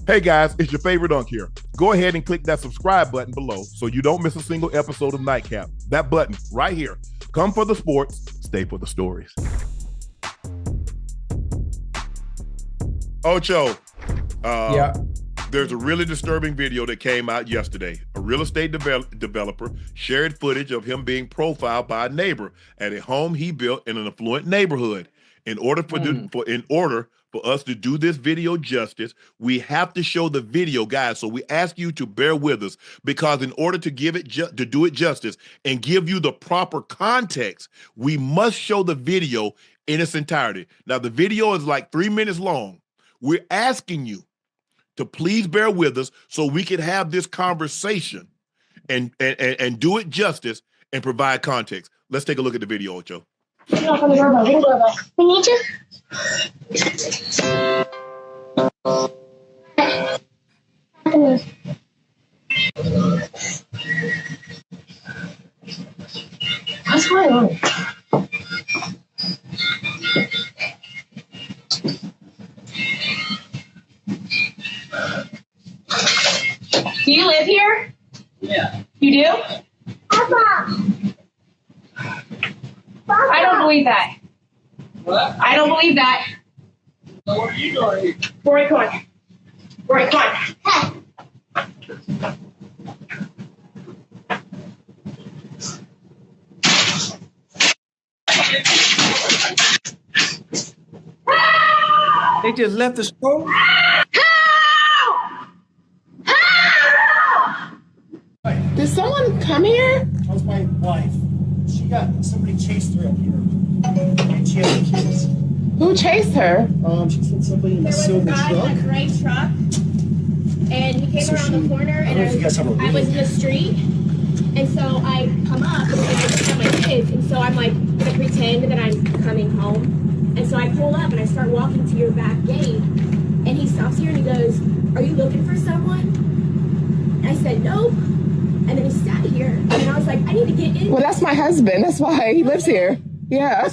Hey guys, it's your favorite Unc here. Go ahead and click that subscribe button below so you don't miss a single episode of Nightcap. That button right here. Come for the sports, stay for the stories. Ocho, there's a really disturbing video that came out yesterday. A real estate developer shared footage of him being profiled by a neighbor at a home he built in an affluent neighborhood. In order for us to do this video justice, we have to show the video, guys. So we ask you to bear with us, because in order to give it to do it justice and give you the proper context, we must show the video in its entirety. Now, the video is like 3 minutes long. We're asking you to please bear with us so we can have this conversation and do it justice and provide context. Let's take a look at the video, Ocho. Knock on the doorbell. Ring doorbell. We need you. What's going on? Do you live here? Yeah. You do? Papa. I don't believe that. What? I don't believe that. So what are you doing? Rory, come on. Rory, come on. They just left the store? Did someone come here? That was my wife. Somebody chased her up here. And she had kids. Who chased her? She said somebody in a There was a silver guy truck. in a gray truck, and he came So around the corner, I don't know if you guys have a and I was read. in the street, and so I come up, and I just got my kids, and so I'm like gonna pretend that I'm coming home, and so I pull up and I start walking to your back gate, and he stops here and he goes, "Are you looking for someone?" And I said, "Nope." And then he sat here, and I was like, "I need to get in." Well, that's my husband. That's why he lives here. Yeah.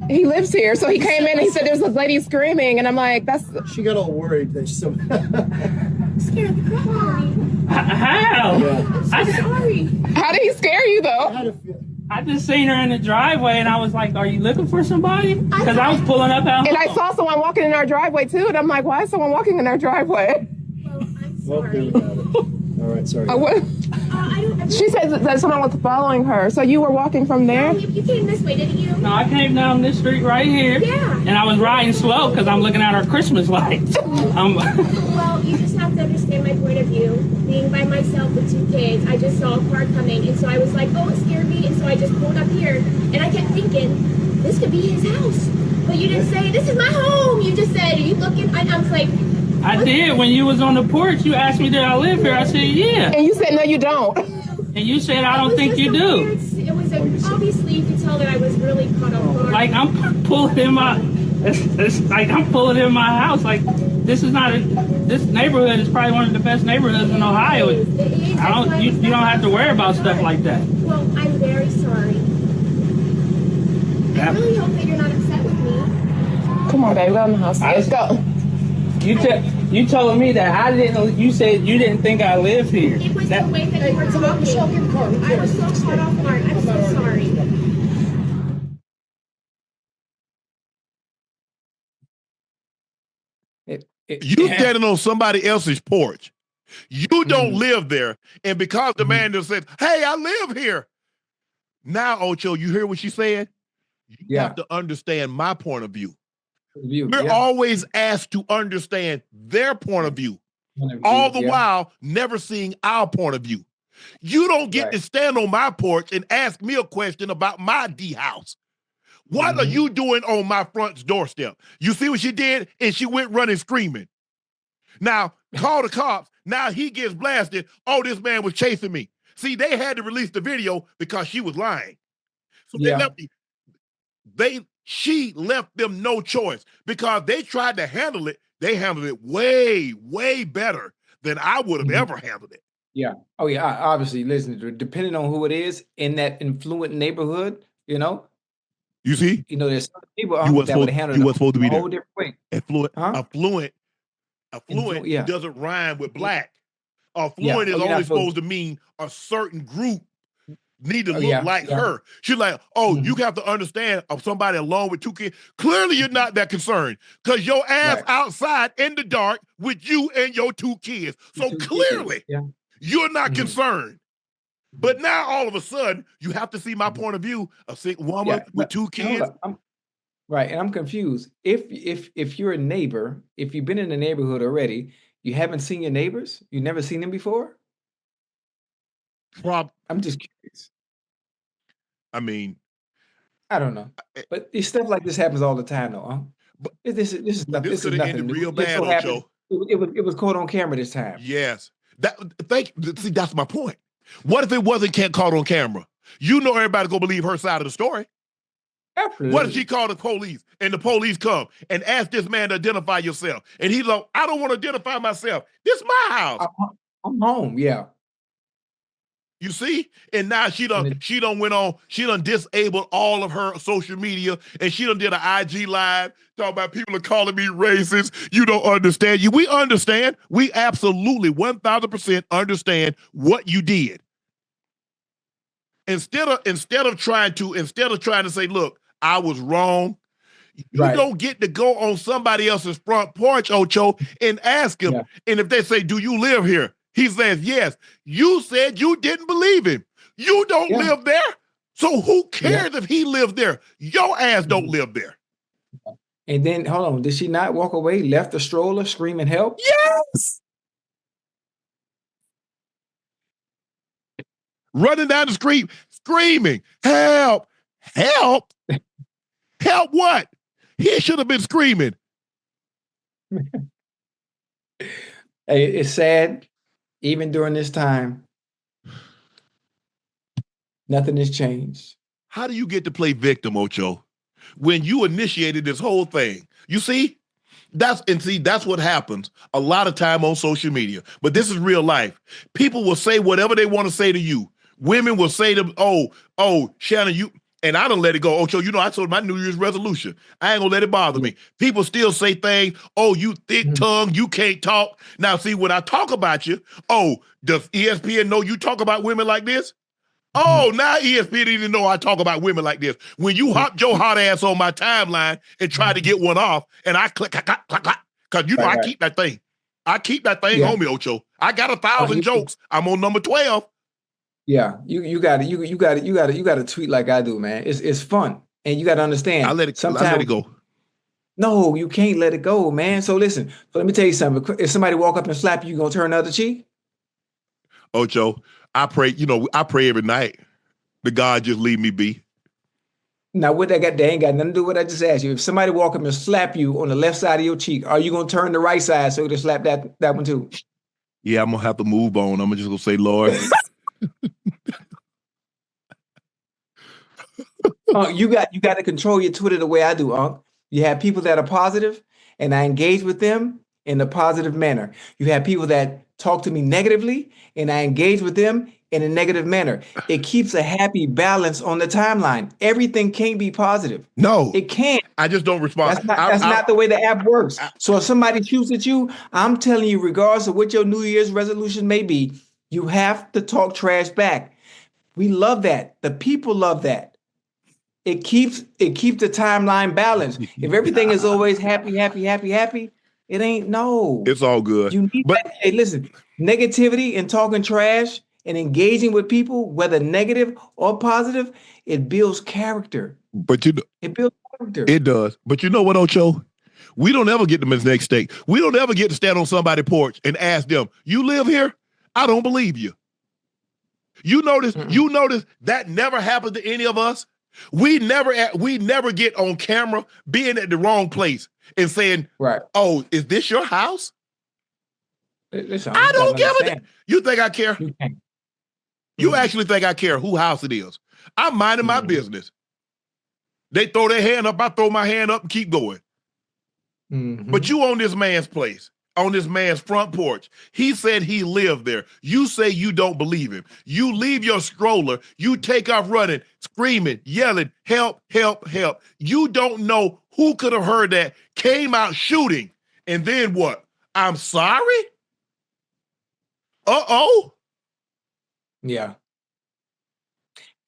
He lives here. So he came in and he said there's a lady screaming. And I'm like, that's... She got all worried that some. Scared the crap out of me. How? Yeah. I'm so sorry. How did he scare you, I though? had a feel. I just seen her in the driveway and I was like, are you looking for somebody? Because I was pulling up out. And I saw someone walking in our driveway, too. And I'm like, why is someone walking in our driveway? Well, I'm Well, sorry. good about it. All right, sorry. What? I don't. She said that someone was following her. So you were walking from there? You came this way, didn't you? No, I came down this street right here. Yeah. And I was riding slow because I'm looking at our Christmas lights. Well, you just have to understand my point of view. Being by myself with 2 kids, I just saw a car coming, and so I was like, oh, it scared me, and so I just pulled up here, and I kept thinking, this could be his house. But you didn't say, this is my home. You just said, are you looking? And I was like, I did. When you was on the porch, you asked me, did I live here? I said, yeah. And you said, no, you don't. And you said, I don't think you do. It was obviously you could tell that I was really caught off guard. Like, I'm pulling in my... It's like I'm pulling in my house. Like, this neighborhood is probably one of the best neighborhoods in Ohio. You don't have to worry about stuff like that. Well, I'm very sorry. I really hope that you're not upset with me. Come on, baby. Go in the house. Let's go. You told me that I didn't. You said you didn't think I lived here. It was the way that you were talking. I was so caught off guard. I'm so sorry. You standing on somebody else's porch. You don't live there. And because the man just said, hey, I live here. Now, Ocho, you hear what she's saying? You have to understand my point of view. We're always asked to understand their point of view, all the while never seeing our point of view. You don't get to stand on my porch and ask me a question about my D house. What are you doing on my front doorstep? You see what she did? And she went running screaming. Now, call the cops. Now he gets blasted. Oh, this man was chasing me. See, they had to release the video because she was lying. So she left them no choice because they tried to handle it. They handled it way, way better than I would have ever handled it. Yeah. Oh, yeah. Obviously, listen, depending on who it is in that affluent neighborhood, you know. You see? You know, there's some people you that would handle it a whole different way. Affluent Affluent Yeah. doesn't rhyme with black. Yeah. Affluent is Oh, you're only not supposed supposed to mean a certain group need to Oh, look yeah. like Yeah. her. She's like, oh, you Mhm. have to understand of somebody alone with 2 kids. Clearly, you're not that concerned because your ass Right. outside in the dark with you and your 2 kids. So 2 kids. clearly, Yeah. you're not Mhm. concerned. But now all of a sudden, you have to see my point of view. A sick woman Yeah. with 2 Hold kids. up. Right, and I'm confused. If you're a neighbor, if you've been in the neighborhood already, you haven't seen your neighbors? You never seen them before? Prob- I'm just curious. I mean, I don't know. But this stuff like this happens all the time though, huh? but, This is but this this is could have nothing ended new. real It just bad, so happened Ocho. it was caught on camera this time. Yes. See, that's my point. What if it wasn't caught on camera? You know everybody gonna believe her side of the story. Absolutely. What if she called the police and the police come and ask this man to identify yourself? And he's like, I don't want to identify myself. This is my house. I'm home, yeah. You see? And now she done disabled all of her social media and she done did an IG live talking about people are calling me racist. You don't understand. We understand. We absolutely 1000% understand what you did. Instead of trying to say, look, I was wrong. You don't get to go on somebody else's front porch, Ocho, and ask him. Yeah. And if they say, do you live here? He says, yes. You said you didn't believe him. You don't live there. So who cares if he lived there? Your ass don't live there. And then, hold on, did she not walk away, left the stroller, screaming help? Yes. Running down the street, screaming, help, help, help what? He should have been screaming. It's sad, even during this time, nothing has changed. How do you get to play victim, Ocho, when you initiated this whole thing? You see? That's what happens a lot of time on social media. But this is real life. People will say whatever they want to say to you. Women will say to, oh, Shannon, you, and I don't let it go. Ocho, I told my New Year's resolution. I ain't gonna let it bother me. People still say things, oh, you thick tongue, you can't talk. Now, see, when I talk about you, oh, does ESPN know you talk about women like this? Oh, now ESPN didn't know I talk about women like this. When you hop your hot ass on my timeline and try to get one off, and I click, because I keep that thing. I keep that thing on me, Ocho. I got 1,000 jokes. I'm on number 12. Yeah, you got to tweet like I do, man. It's fun, and you got to understand. I let it go. No, you can't let it go, man. So listen. So let me tell you something. If somebody walk up and slap you, you gonna turn the other cheek? Ocho, I pray. I pray every night. The God just leave me be. Now, what they ain't got nothing to do with what I just asked you. If somebody walk up and slap you on the left side of your cheek, are you gonna turn the right side so to slap that one too? Yeah, I'm gonna have to move on. I'm just gonna say, Lord. You got to control your Twitter the way I do, Unc. You have people that are positive, and I engage with them in a positive manner. You have people that talk to me negatively, and I engage with them in a negative manner. It keeps a happy balance on the timeline. Everything can't be positive. No, it can't. I just don't respond. That's not the way the app works. So if somebody shoots at you, I'm telling you, regardless of what your New Year's resolution may be, you have to talk trash back. We love that. The people love that. It keeps the timeline balanced. If everything is always happy, it ain't. No. It's all good. You need that. Hey, listen, negativity and talking trash and engaging with people, whether negative or positive, it builds character. But it builds character. It does. But you know what, Ocho? We don't ever get to the next state. We don't ever get to stand on somebody's porch and ask them, you live here? I don't believe you. You notice that never happened to any of us. We never get on camera being at the wrong place and saying, right, oh, is this your house? Listen, I don't give a damn. You think I care? You actually think I care whose house it is? I'm minding my business. They throw their hand up, I throw my hand up and keep going. But you on this man's place, on this man's front porch. He said he lived there. You say you don't believe him. You leave your stroller. You take off running, screaming, yelling, help, help, help. You don't know who could have heard that, came out shooting. And then what? I'm sorry? Uh-oh. Yeah.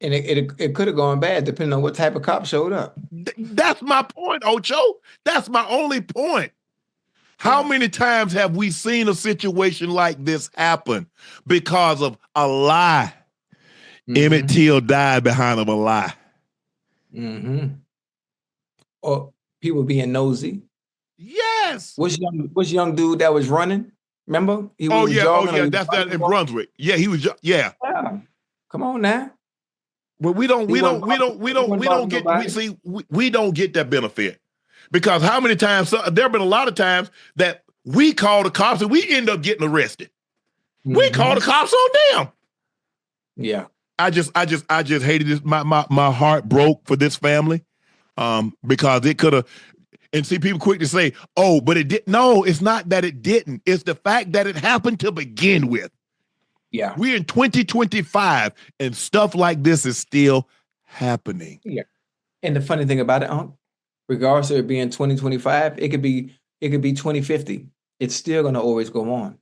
And it could have gone bad depending on what type of cop showed up. That's my point, Ocho. That's my only point. How many times have we seen a situation like this happen because of a lie? Emmett Till died behind of a lie. Or people being nosy. Yes. Which young dude that was running? Remember? He was jogging. That's that in Brunswick. Yeah, he was. Yeah. Come on now. But we don't get that benefit, because how many times there have been a lot of times that we call the cops and we end up getting arrested. We call the cops on them. Yeah. I just hated this. My heart broke for this family, because it could have. And see, people quick to say, "Oh, but it did." No, it's not that it didn't. It's the fact that it happened to begin with. Yeah. We're in 2025 and stuff like this is still happening. Yeah. And the funny thing about it, regardless of it being 2025, it could be 2050. It's still gonna always go on.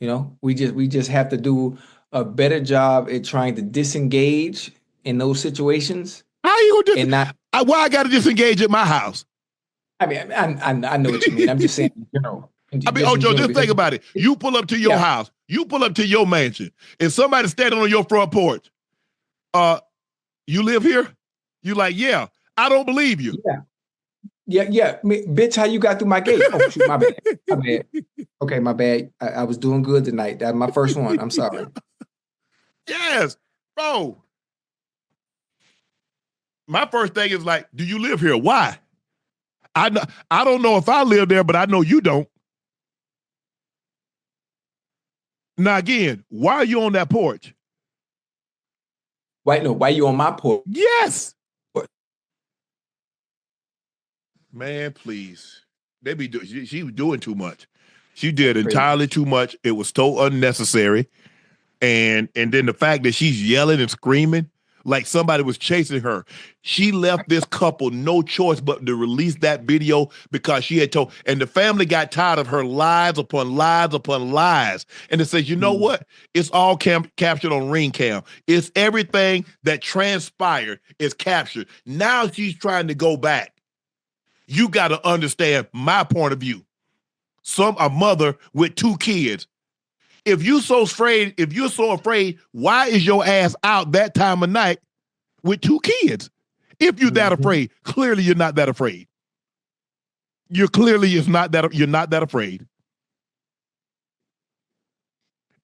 You know, we just have to do a better job at trying to disengage in those situations. How are you gonna why I gotta disengage at my house? I mean, I know what you mean. I'm just saying in general. I mean, Ocho, just think about it. You pull up to your house, you pull up to your mansion, and somebody's standing on your front porch. You live here? You like, yeah, I don't believe you. Yeah. Bitch, how you got through my gate? Oh, shoot, my bad. Okay, my bad. I was doing good tonight. That's my first one. I'm sorry. Yes, bro. My first thing is like, do you live here? Why? I don't know if I live there, but I know you don't. Now again, why are you on that porch? Why you on my porch? Yes. Man, please. She was doing too much. She did entirely too much. It was so unnecessary. And then the fact that she's yelling and screaming like somebody was chasing her. She left this couple no choice but to release that video because she had told, and the family got tired of her lies upon lies upon lies. And it says, you know what? It's all captured on Ring Cam. It's everything that transpired is captured. Now she's trying to go back. You got to understand my point of view. A mother with 2 kids. If you're so afraid, why is your ass out that time of night with 2 kids? If you're that afraid, clearly you're not that afraid. You're not that afraid.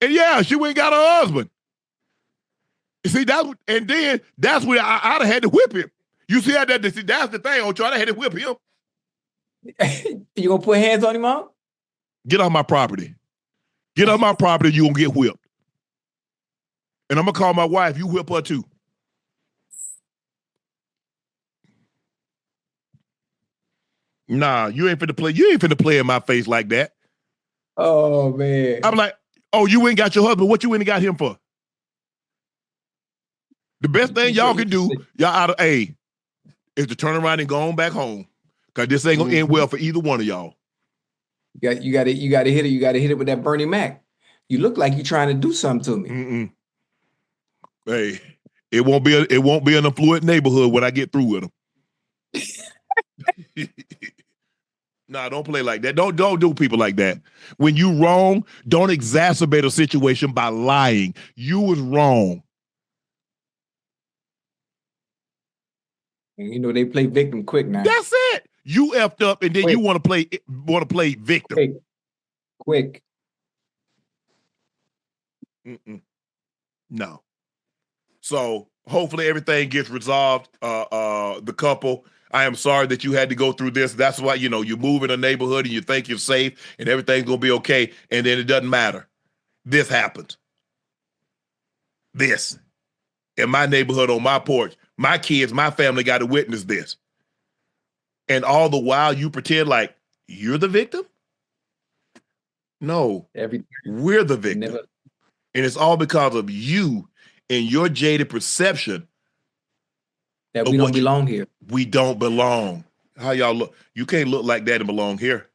And yeah, she went and got her husband. See, that's where I'd have had to whip him. You see how that's the thing, Ocho. I'd have had to whip him. You gonna put hands on him, Mom? Get off my property. Get off my property, you're going to get whipped. And I'm going to call my wife. You whip her too. Nah, you ain't finna play. You ain't finna play in my face like that. Oh, man. I'm like, oh, you ain't got your husband. What you ain't got him for? The best thing y'all can do, is to turn around and go on back home. Because this ain't going to end well for either one of y'all. You got to hit it. You got to hit it with that Bernie Mac. You look like you're trying to do something to me. Hey, it won't be an affluent neighborhood when I get through with them. Nah, don't play like that. Don't do people like that. When you wrong, don't exacerbate a situation by lying. You was wrong. And you know they play victim quick now. That's it. You effed up, and then quick. You want to play victim. Quick. No. So hopefully everything gets resolved. The couple, I am sorry that you had to go through this. That's why, you move in a neighborhood and you think you're safe and everything's gonna be okay, and then it doesn't matter. This happens. This in my neighborhood on my porch. My kids, my family got to witness this. And all the while you pretend like you're the victim? No, we're the victim. And it's all because of you and your jaded perception that we don't belong here. We don't belong. How y'all look? You can't look like that and belong here.